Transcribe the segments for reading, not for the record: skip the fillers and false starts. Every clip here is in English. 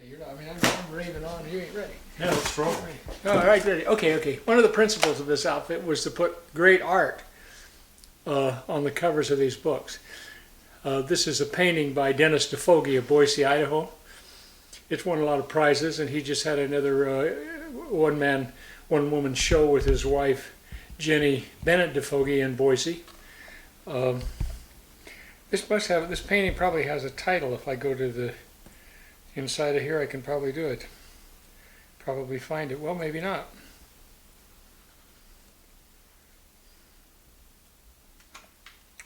You're not, I mean, I'm raving on. You ain't ready. Yeah, let's roll. All right, ready. Okay. One of the principles of this outfit was to put great art on the covers of these books. This is a painting by Dennis DeFoge of Boise, Idaho. It's won a lot of prizes, and he just had another one-woman show with his wife, Jenny Bennett DeFoge, in Boise. This painting probably has a title. If I go to the inside of here, I can probably do it. Probably find it. Well, maybe not.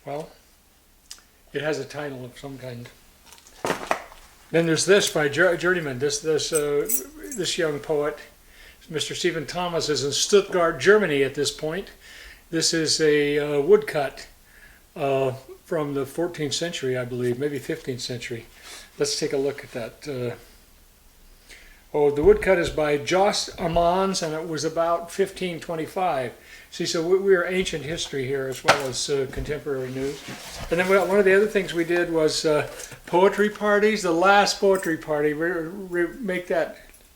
Well, it has a title of some kind. Then there's this by Journeyman. This young poet, Mr. Stephen Thomas, is in Stuttgart, Germany at this point. This is a woodcut from the 14th century, I believe, maybe 15th century. Let's take a look at that. The woodcut is by Jos Ammons, and it was about 1525. See, so we're ancient history here as well as contemporary news. And then one of the other things we did was poetry parties. The last poetry party,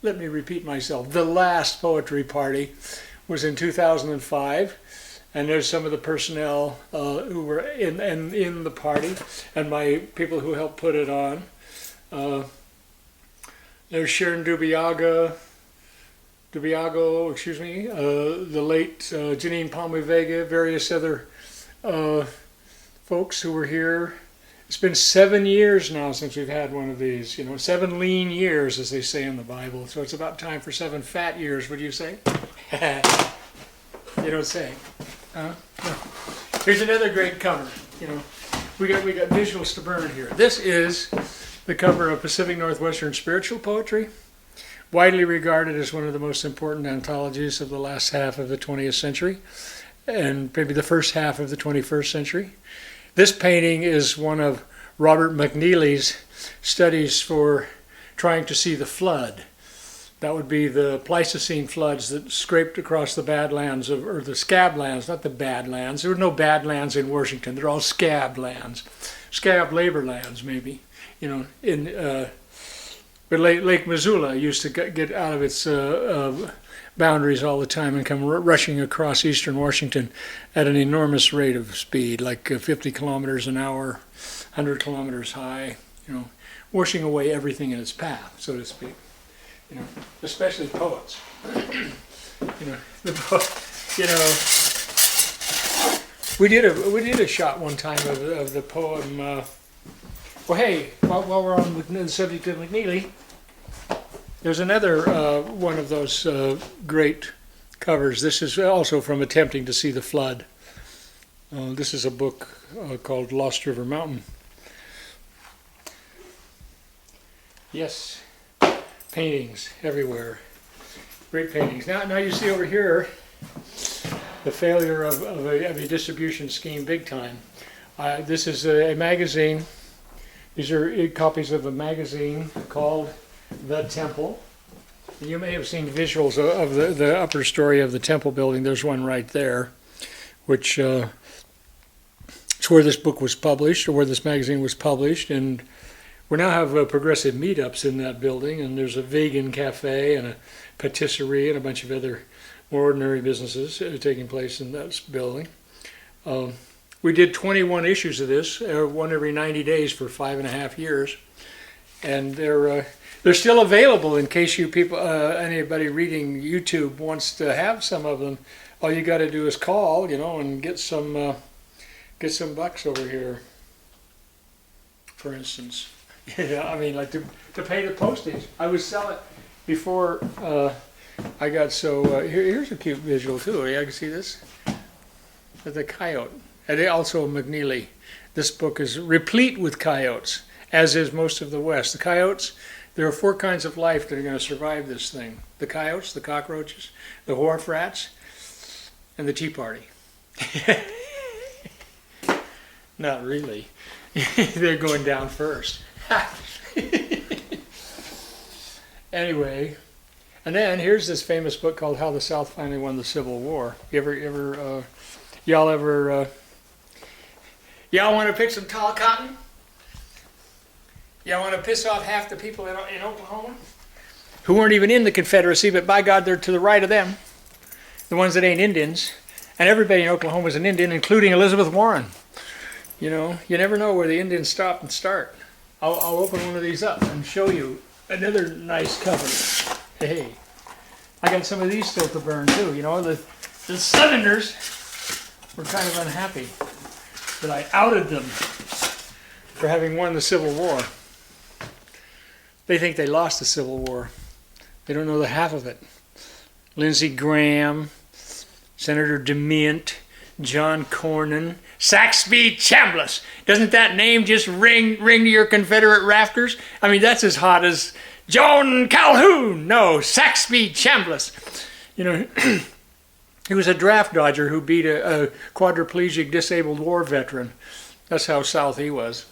let me repeat myself. The last poetry party was in 2005. And there's some of the personnel who were in the party, and my people who helped put it on. There's Sharon Dubiago, the late Janine Palme Vega, various other folks who were here. It's been 7 years now since we've had one of these. 7 lean years, as they say in the Bible. So it's about time for 7 fat years. Would you say? You don't say. No. Here's another great cover. We got visuals to burn here. This is the cover of Pacific Northwestern Spiritual Poetry, widely regarded as one of the most important anthologies of the last half of the 20th century, and maybe the first half of the 21st century. This painting is one of Robert McNeely's studies for trying to see the flood. That would be the Pleistocene floods that scraped across the Badlands, or the Scab Lands, not the Badlands. There were no Badlands in Washington. They're all Scab lands, Scab labor lands, maybe. But Lake Missoula used to get out of its boundaries all the time and come rushing across eastern Washington at an enormous rate of speed, like 50 kilometers an hour, 100 kilometers high. Washing away everything in its path, so to speak. Especially poets. We did a shot one time of the poem. Well, hey, while we're on the subject of McNeely, there's another one of those great covers. This is also from Attempting to See the Flood. This is a book called Lost River Mountain. Yes. Paintings everywhere, great paintings. Now you see over here the failure of a distribution scheme big time. This is a magazine. These are copies of a magazine called The Temple. You may have seen visuals of the upper story of the Temple building. There's one right there, which is where this book was published, or where this magazine was published, and we now have progressive meetups in that building, and there's a vegan cafe and a patisserie and a bunch of other more ordinary businesses taking place in that building. We did 21 issues of this, one every 90 days for 5.5 years, and they're still available in case anybody reading YouTube wants to have some of them. All you got to do is call, and get some bucks over here, for instance. I mean, like to pay the postage. I would sell it before I got so. Here's a cute visual too. Yeah, I can see this. The coyote, and also McNeely. This book is replete with coyotes, as is most of the West. The coyotes. There are 4 kinds of life that are going to survive this thing: the coyotes, the cockroaches, the wharf rats, and the Tea Party. Not really. They're going down first. Anyway, and then here's this famous book called How the South Finally Won the Civil War. Y'all want to pick some tall cotton? Y'all want to piss off half the people in Oklahoma? who weren't even in the Confederacy, but by God, they're to the right of them, the ones that ain't Indians. And everybody in Oklahoma is an Indian, including Elizabeth Warren. You know, you never know where the Indians stop and start. I'll open one of these up and show you another nice cover. Hey, I got some of these still to burn too. You know, the Southerners were kind of unhappy that I outed them for having won the Civil War. They think they lost the Civil War. They don't know the half of it. Lindsey Graham, Senator DeMint, John Cornyn, Saxby Chambliss. Doesn't that name just ring to your Confederate rafters? I mean, that's as hot as John Calhoun. No, Saxby Chambliss. You know, he was a draft dodger who beat a quadriplegic disabled war veteran. That's how South he was.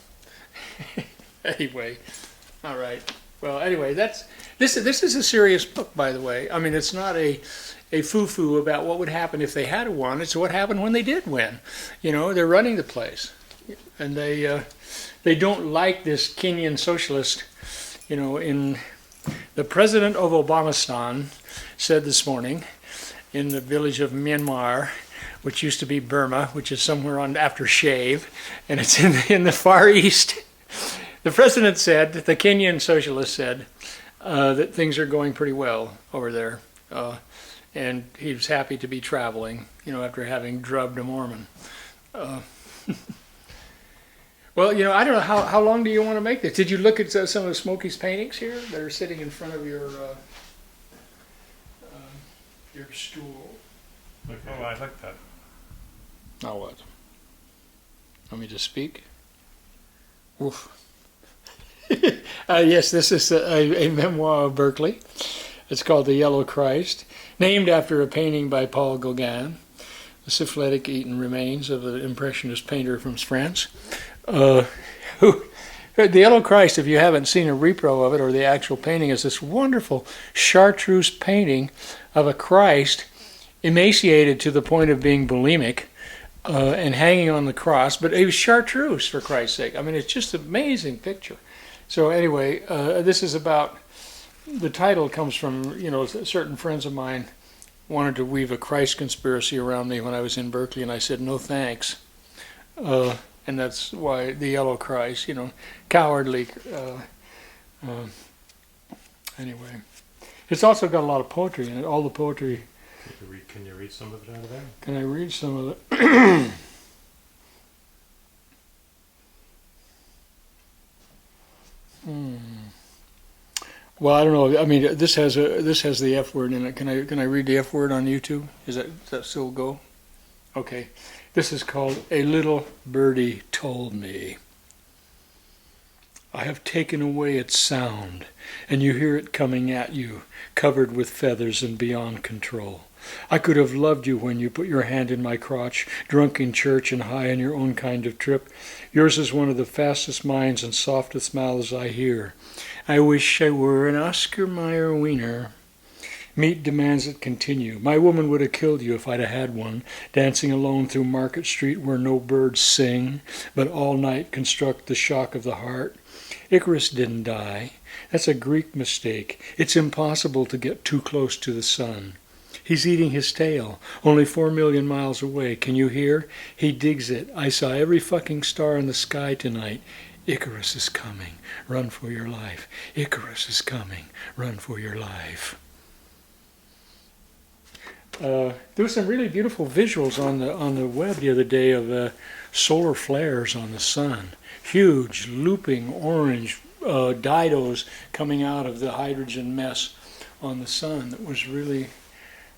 Anyway, all right. Well, anyway, this is a serious book, by the way. I mean, it's not a foo-foo about what would happen if they had won. It's what happened when they did win. You know, they're running the place, and they don't like this Kenyan socialist. You know, in the president of Obamastan said this morning in the village of Myanmar, which used to be Burma, which is somewhere on after Shave, and it's in the Far East. The president said, the Kenyan socialist said, that things are going pretty well over there. And he was happy to be traveling, you know, after having drubbed a Mormon. Well, you know, I don't know, how long do you want to make this? Did you look at some of Smokey's paintings here that are sitting in front of your stool? Oh, I like that. Now what? Want me to speak? Oof. Yes, this is a memoir of Berkeley. It's called The Yellow Christ, named after a painting by Paul Gauguin, the syphilitic eaten remains of an impressionist painter from France. The Yellow Christ, if you haven't seen a repro of it or the actual painting, is this wonderful chartreuse painting of a Christ emaciated to the point of being bulimic and hanging on the cross, but it was chartreuse, for Christ's sake. I mean, it's just an amazing picture. So anyway, this is about, the title comes from, you know, certain friends of mine wanted to weave a Christ conspiracy around me when I was in Berkeley, and I said, no thanks. And that's why the Yellow Christ, you know, cowardly. Anyway, it's also got a lot of poetry in it, all the poetry. Can you read some of it out of there? Can I read some of it? Well, I don't know. I mean, this has the F word in it. Can I read the F word on YouTube? Does that still go? Okay. This is called A Little Birdie Told Me. I have taken away its sound, and you hear it coming at you, covered with feathers and beyond control. I could have loved you when you put your hand in my crotch, drunk in church and high on your own kind of trip. Yours is one of the fastest minds and softest mouths I hear. I wish I were an Oscar Mayer wiener. Meat demands it continue. My woman would have killed you if I'd have had one, dancing alone through Market Street where no birds sing, but all night construct the shock of the heart. Icarus didn't die. That's a Greek mistake. It's impossible to get too close to the sun. He's eating his tail, only 4 million miles away. Can you hear? He digs it. I saw every fucking star in the sky tonight. Icarus is coming. Run for your life. Icarus is coming. Run for your life. There were some really beautiful visuals on the web the other day of solar flares on the sun. Huge, looping orange didos coming out of the hydrogen mess on the sun. That was really,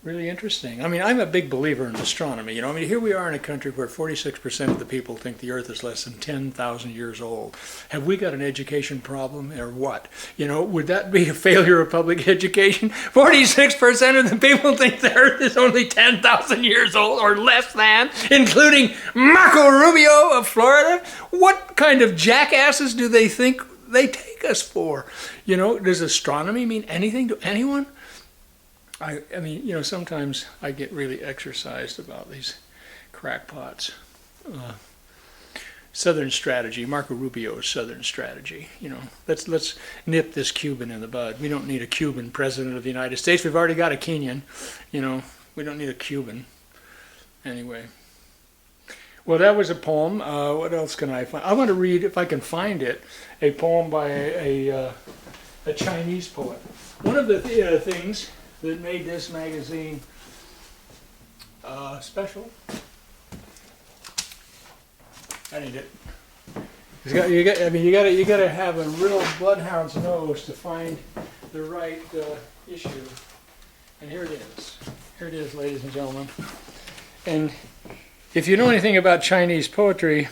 really interesting. I mean, I'm a big believer in astronomy. You know, I mean, here we are in a country where 46% of the people think the Earth is less than 10,000 years old. Have we got an education problem or what? You know, would that be a failure of public education? 46% of the people think the Earth is only 10,000 years old or less than, including Marco Rubio of Florida. What kind of jackasses do they think they take us for? You know, does astronomy mean anything to anyone? I mean, you know, sometimes I get really exercised about these crackpots. Southern strategy, Marco Rubio's Southern strategy. You know, let's nip this Cuban in the bud. We don't need a Cuban president of the United States. We've already got a Kenyan. You know, we don't need a Cuban. Anyway. Well, that was a poem. What else can I find? I want to read, if I can find it, a poem by a Chinese poet. One of the things that made this magazine special. I need it. You got to have a real bloodhound's nose to find the right issue. And here it is. Here it is, ladies and gentlemen. And if you know anything about Chinese poetry,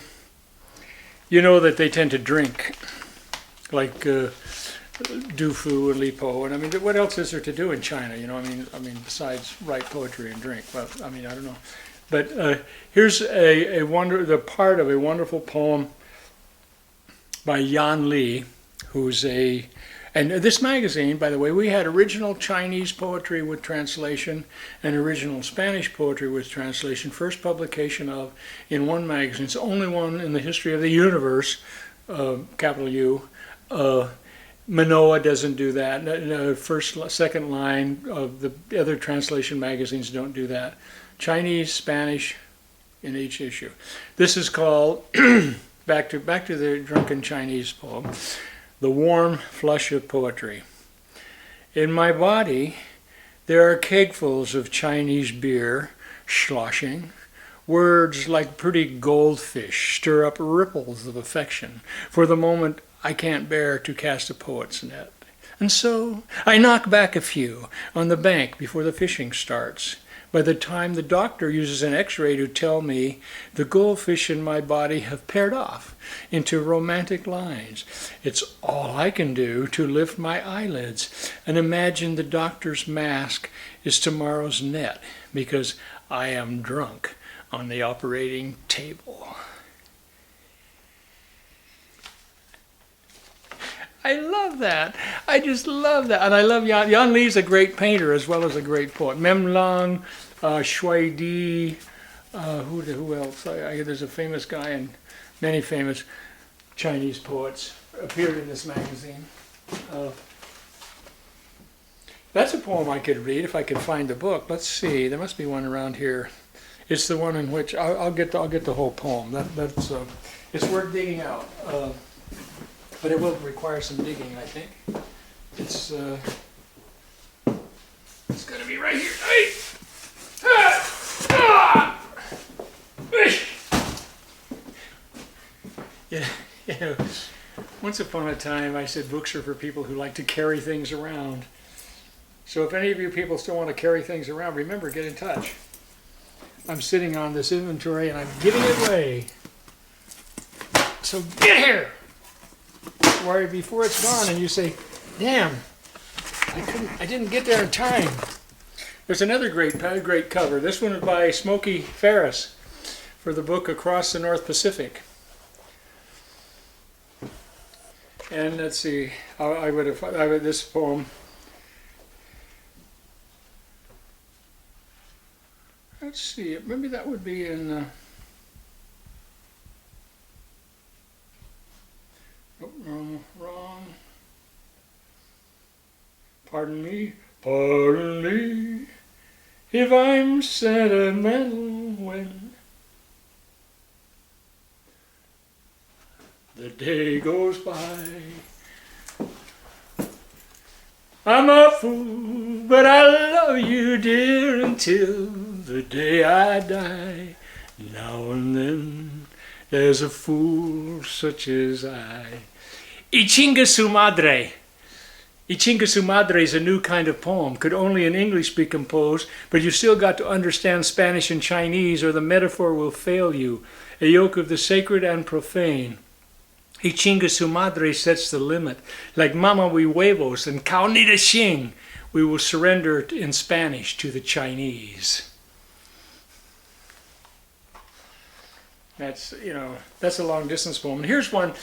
you know that they tend to drink, like Du Fu and Li Po. And I mean, what else is there to do in China? You know, I mean, besides write poetry and drink. Well, I mean, I don't know. But here's the part of a wonderful poem by Yan Li, who's and this magazine, by the way, we had original Chinese poetry with translation and original Spanish poetry with translation, first publication of in one magazine. It's the only one in the history of the universe, capital U. Manoa doesn't do that. Second line of the other translation magazines don't do that. Chinese, Spanish in each issue. This is called, back to the drunken Chinese poem, The Warm Flush of Poetry. In my body, there are keggfuls of Chinese beer, sloshing. Words like pretty goldfish stir up ripples of affection. For the moment, I can't bear to cast a poet's net. And so, I knock back a few on the bank before the fishing starts. By the time the doctor uses an x-ray to tell me the goldfish in my body have paired off into romantic lines, it's all I can do to lift my eyelids and imagine the doctor's mask is tomorrow's net because I am drunk on the operating table. I love that. I just love that. And I love Yan Li's a great painter as well as a great poet. Mem Lang, Shui Di, who else? There's a famous guy and many famous Chinese poets appeared in this magazine. That's a poem I could read if I could find the book. Let's see. There must be one around here. It's the one in which I'll get the whole poem. That's it's worth digging out. But it will require some digging, I think. It's going to be right here. Hey! Yeah, you know, once upon a time I said books are for people who like to carry things around. So if any of you people still want to carry things around, remember, get in touch. I'm sitting on this inventory and I'm giving it away. So get here! Worry before it's gone and you say, damn, I didn't get there in time. There's another great cover. This one is by Smokey Ferris for the book Across the North Pacific. And let's see, I would this poem. Let's see, maybe that would be in. Wrong. Pardon me, if I'm sentimental when the day goes by. I'm a fool, but I love you, dear, until the day I die. Now and then there's a fool such as I. Y chinga su madre. Y chinga su madre is a new kind of poem. Could only in English be composed, but you still got to understand Spanish and Chinese or the metaphor will fail you. A yoke of the sacred and profane. Y chinga su madre sets the limit. Like mama we huevos and cao ni de xing, we will surrender in Spanish to the Chinese. That's, that's a long distance poem. And here's one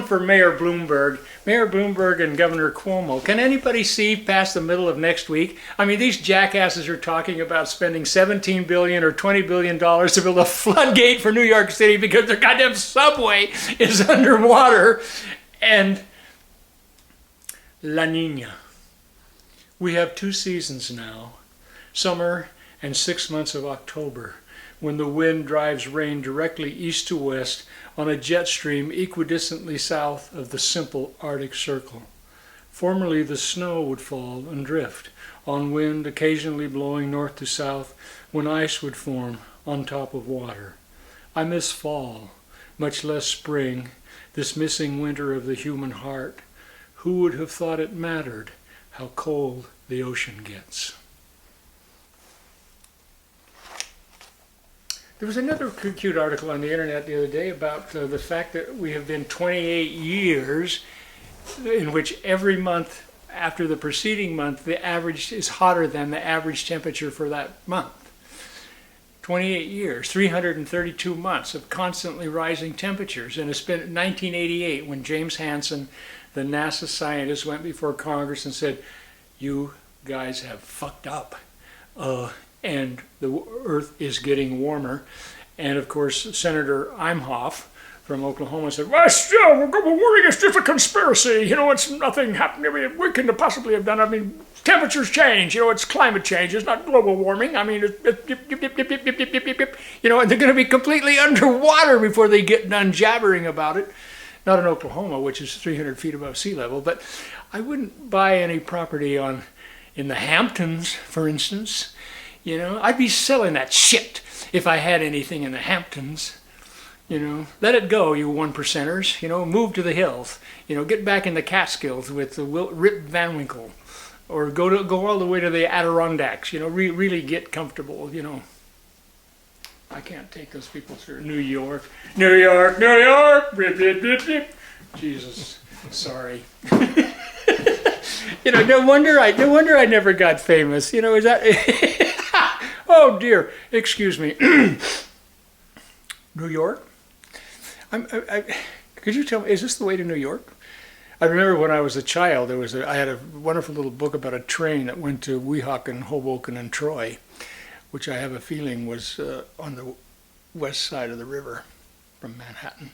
for Mayor Bloomberg. Mayor Bloomberg and Governor Cuomo. Can anybody see past the middle of next week? I mean, these jackasses are talking about spending $17 billion or $20 billion to build a floodgate for New York City because their goddamn subway is underwater. And La Nina. We have 2 seasons now, summer and 6 months of October, when the wind drives rain directly east to west on a jet stream equidistantly south of the simple Arctic Circle. Formerly the snow would fall and drift on wind occasionally blowing north to south when ice would form on top of water. I miss fall, much less spring, this missing winter of the human heart. Who would have thought it mattered how cold the ocean gets? There was another cute article on the internet the other day about the fact that we have been 28 years in which every month after the preceding month, the average is hotter than the average temperature for that month. 28 years, 332 months of constantly rising temperatures. And it's been 1988 when James Hansen, the NASA scientist, went before Congress and said, you guys have fucked up. And the Earth is getting warmer. And of course, Senator Imhoff from Oklahoma said, well, still, global warming is just a conspiracy. It's nothing happening. We couldn't possibly have done it. I mean, temperatures change. It's climate change. It's not global warming. I mean, and they're going to be completely underwater before they get done jabbering about it. Not in Oklahoma, which is 300 feet above sea level, but I wouldn't buy any property in the Hamptons, for instance. I'd be selling that shit if I had anything in the Hamptons. Let it go, you one percenters. Move to the hills. Get back in the Catskills with Rip Van Winkle, or go all the way to the Adirondacks. Really get comfortable. I can't take those people through New York. New York, New York. Rip, rip, rip, rip. Jesus, sorry. No wonder I never got famous. Is that? Oh dear, excuse me. New York? Could you tell me, is this the way to New York? I remember when I was a child, I had a wonderful little book about a train that went to Weehawken, Hoboken, and Troy, which I have a feeling was on the west side of the river from Manhattan.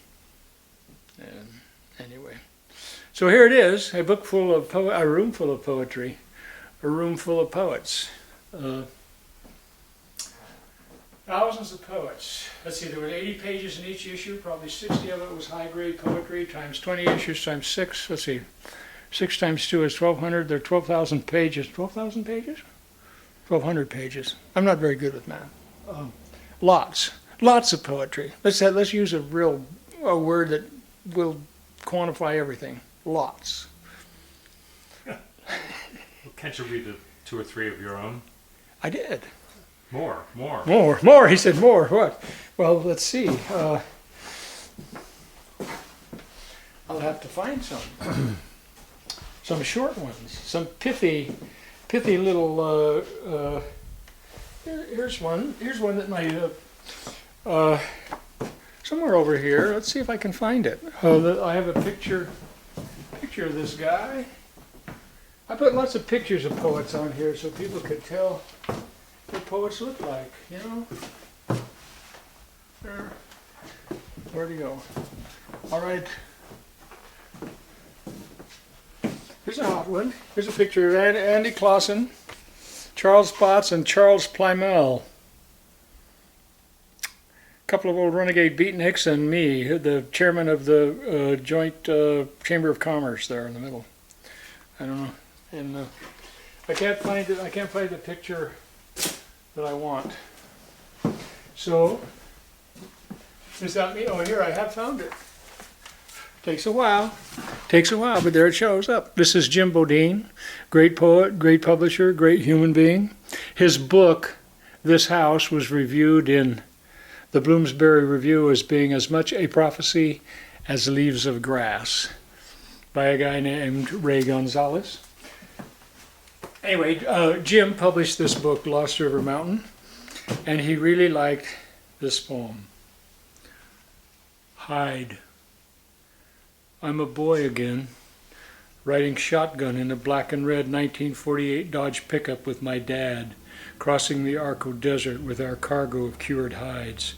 And anyway, so here it is, a book full of a room full of poetry, a room full of poets. Thousands of poets. Let's see, there were 80 pages in each issue, probably 60 of it was high-grade poetry, times 20 issues, times 6. Let's see, 6 times 2 is 1,200. There are 12,000 pages. 12,000 pages? 1,200 pages. I'm not very good with math. Lots of poetry. Let's use a word that will quantify everything. Lots. Well, can't you read 2 or 3 of your own? I did. More. He said more. What? Well, let's see. I'll have to find some. Some short ones. Some pithy little. Here's one. Here's one that my. Somewhere over here. Let's see if I can find it. I have a picture of this guy. I put lots of pictures of poets on here so people could tell what poets look like, There. Where'd he go? All right. Here's a hot one. Here's a picture of Andy Clausen, Charles Potts, and Charles Plymell. A couple of old renegade beatniks and me, the chairman of the Joint Chamber of Commerce there in the middle. I don't know. And I can't find it. I can't find the picture that I want. So, is that me? Oh, here, I have found it. Takes a while, but there it shows up. This is Jim Bodine, great poet, great publisher, great human being. His book, This House, was reviewed in the Bloomsbury Review as being as much a prophecy as Leaves of Grass by a guy named Ray Gonzalez. Anyway, Jim published this book, Lost River Mountain, and he really liked this poem. Hide. I'm a boy again, riding shotgun in a black and red 1948 Dodge pickup with my dad, crossing the Arco Desert with our cargo of cured hides.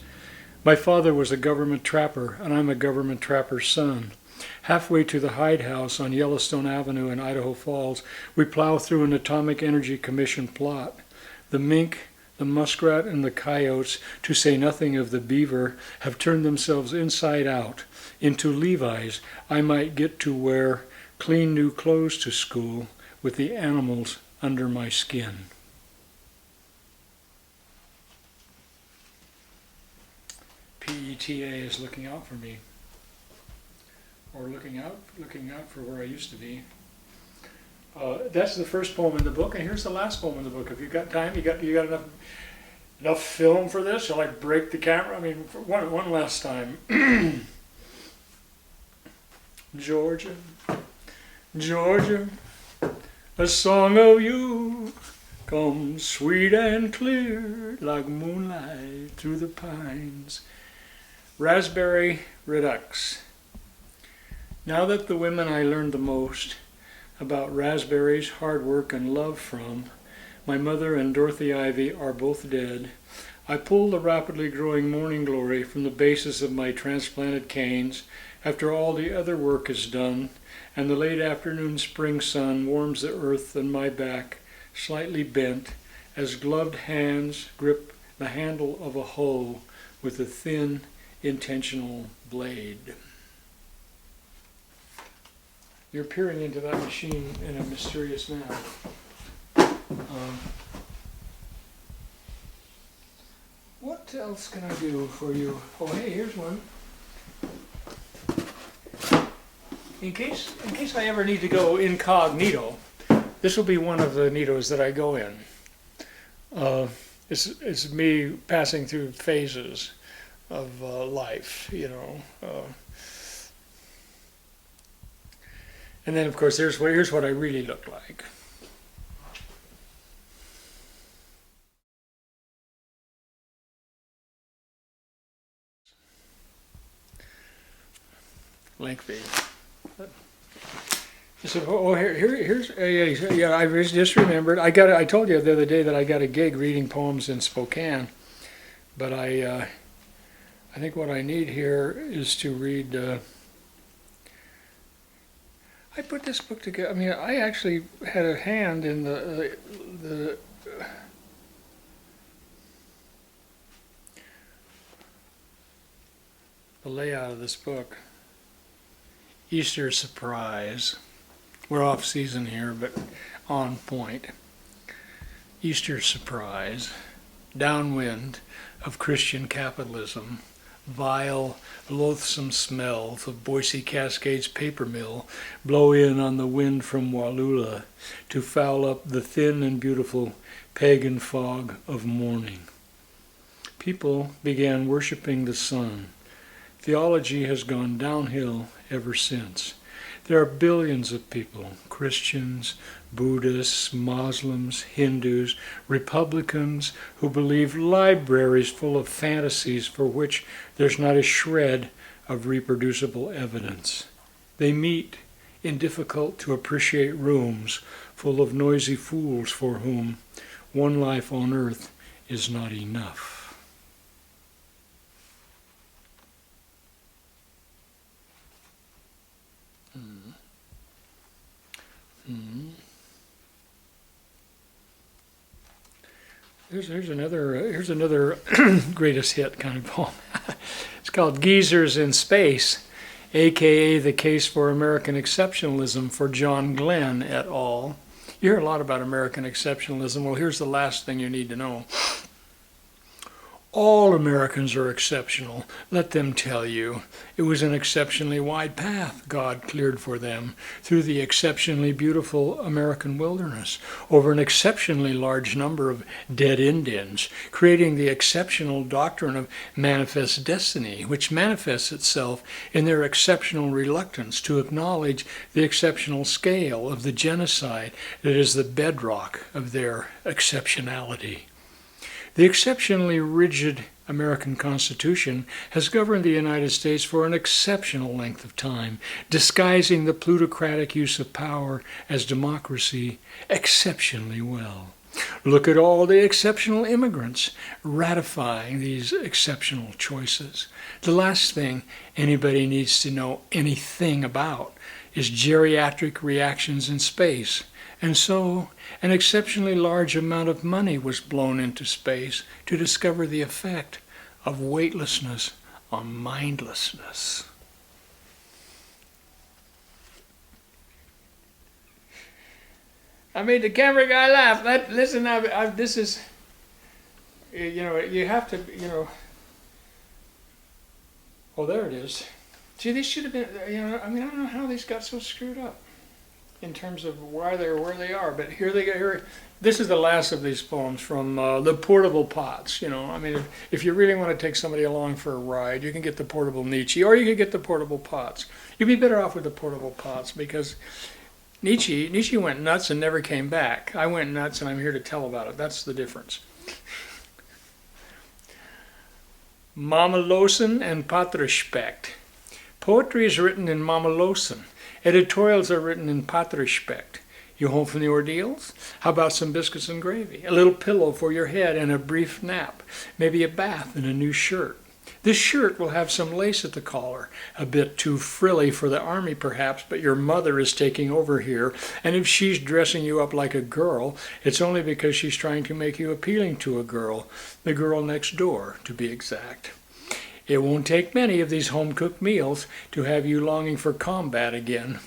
My father was a government trapper, and I'm a government trapper's son. Halfway to the Hyde House on Yellowstone Avenue in Idaho Falls, we plow through an Atomic Energy Commission plot. The mink, the muskrat, and the coyotes, to say nothing of the beaver, have turned themselves inside out. Into Levi's, I might get to wear clean new clothes to school with the animals under my skin. PETA is looking out for me. Or looking out for where I used to be. That's the first poem in the book, and here's the last poem in the book. If you've got time, you got enough film for this? Shall I break the camera? I mean, for one last time. Georgia, Georgia, a song of you comes sweet and clear like moonlight through the pines. Raspberry Redux. Now that the women I learned the most about raspberries, hard work, and love from, my mother and Dorothy Ivy, are both dead, I pull the rapidly growing morning glory from the bases of my transplanted canes after all the other work is done, and the late afternoon spring sun warms the earth and my back, slightly bent, as gloved hands grip the handle of a hoe with a thin, intentional blade. You're peering into that machine in a mysterious manner. What else can I do for you? Oh, hey, here's one. In case I ever need to go incognito, this will be one of the nitos that I go in. It's me passing through phases of life, you know. And then, of course, here's what I really look like. Lengthy. So, here's yeah. I just remembered. I told you the other day that I got a gig reading poems in Spokane, but I think what I need here is to read. I put this book together. I mean, I actually had a hand in the layout of this book. Easter surprise. We're off season here, but on point. Easter surprise. Downwind of Christian capitalism. Vile, loathsome smells of Boise Cascades paper mill blow in on the wind from Wallula to foul up the thin and beautiful pagan fog of morning. People began worshiping the sun. Theology has gone downhill ever since. There are billions of people, Christians, Buddhists, Muslims, Hindus, Republicans, who believe libraries full of fantasies for which there's not a shred of reproducible evidence. They meet in difficult to appreciate rooms full of noisy fools for whom one life on earth is not enough. Here's another greatest hit kind of poem. It's called Geezers in Space, aka The Case for American Exceptionalism for John Glenn et al. You hear a lot about American exceptionalism. Well, here's the last thing you need to know. All Americans are exceptional. Let them tell you. It was an exceptionally wide path God cleared for them through the exceptionally beautiful American wilderness, over an exceptionally large number of dead Indians, creating the exceptional doctrine of manifest destiny, which manifests itself in their exceptional reluctance to acknowledge the exceptional scale of the genocide that is the bedrock of their exceptionality. The exceptionally rigid American Constitution has governed the United States for an exceptional length of time, disguising the plutocratic use of power as democracy exceptionally well. Look at all the exceptional immigrants ratifying these exceptional choices. The last thing anybody needs to know anything about is geriatric reactions in space. And so, an exceptionally large amount of money was blown into space to discover the effect of weightlessness on mindlessness. I made the camera guy laugh. Listen, this is, you have to, oh, there it is. Gee, these should have been, I don't know how these got so screwed up in terms of why they're where they are, but here, this is the last of these poems from the Portable Pots. If you really want to take somebody along for a ride, you can get the Portable Nietzsche, or you can get the Portable Pots. You'd be better off with the Portable Pots, because Nietzsche went nuts and never came back. I went nuts and I'm here to tell about it. That's the difference. Mamalosen and Patriarspect. Poetry is written in Mamalosen. Editorials are written in Patriarspect. You home from the ordeals? How about some biscuits and gravy? A little pillow for your head and a brief nap. Maybe a bath and a new shirt. This shirt will have some lace at the collar, a bit too frilly for the army perhaps, but your mother is taking over here, and if she's dressing you up like a girl, it's only because she's trying to make you appealing to a girl, the girl next door, to be exact. It won't take many of these home-cooked meals to have you longing for combat again.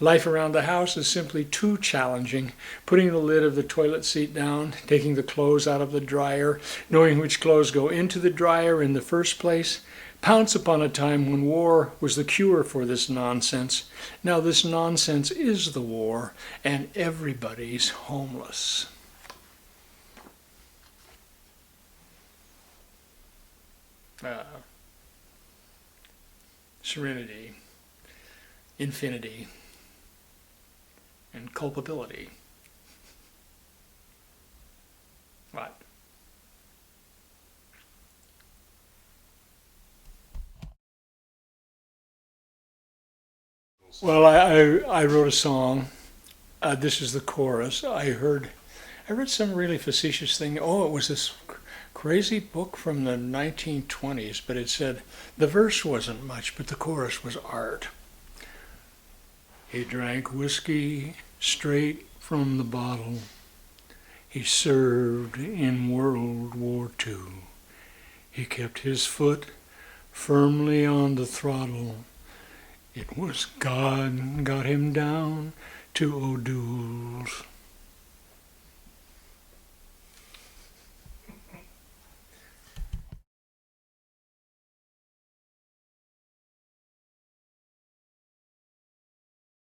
Life around the house is simply too challenging. Putting the lid of the toilet seat down, taking the clothes out of the dryer, knowing which clothes go into the dryer in the first place. Pounce upon a time when war was the cure for this nonsense. Now this nonsense is the war, and everybody's homeless. Serenity, infinity, and culpability. What? Well, I wrote a song. This is the chorus. I read some really facetious thing. Oh, it was this crazy book from the 1920s, but it said the verse wasn't much, but the chorus was art. He drank whiskey straight from the bottle. He served in World War II. He kept his foot firmly on the throttle. It was God got him down to O'Doul's.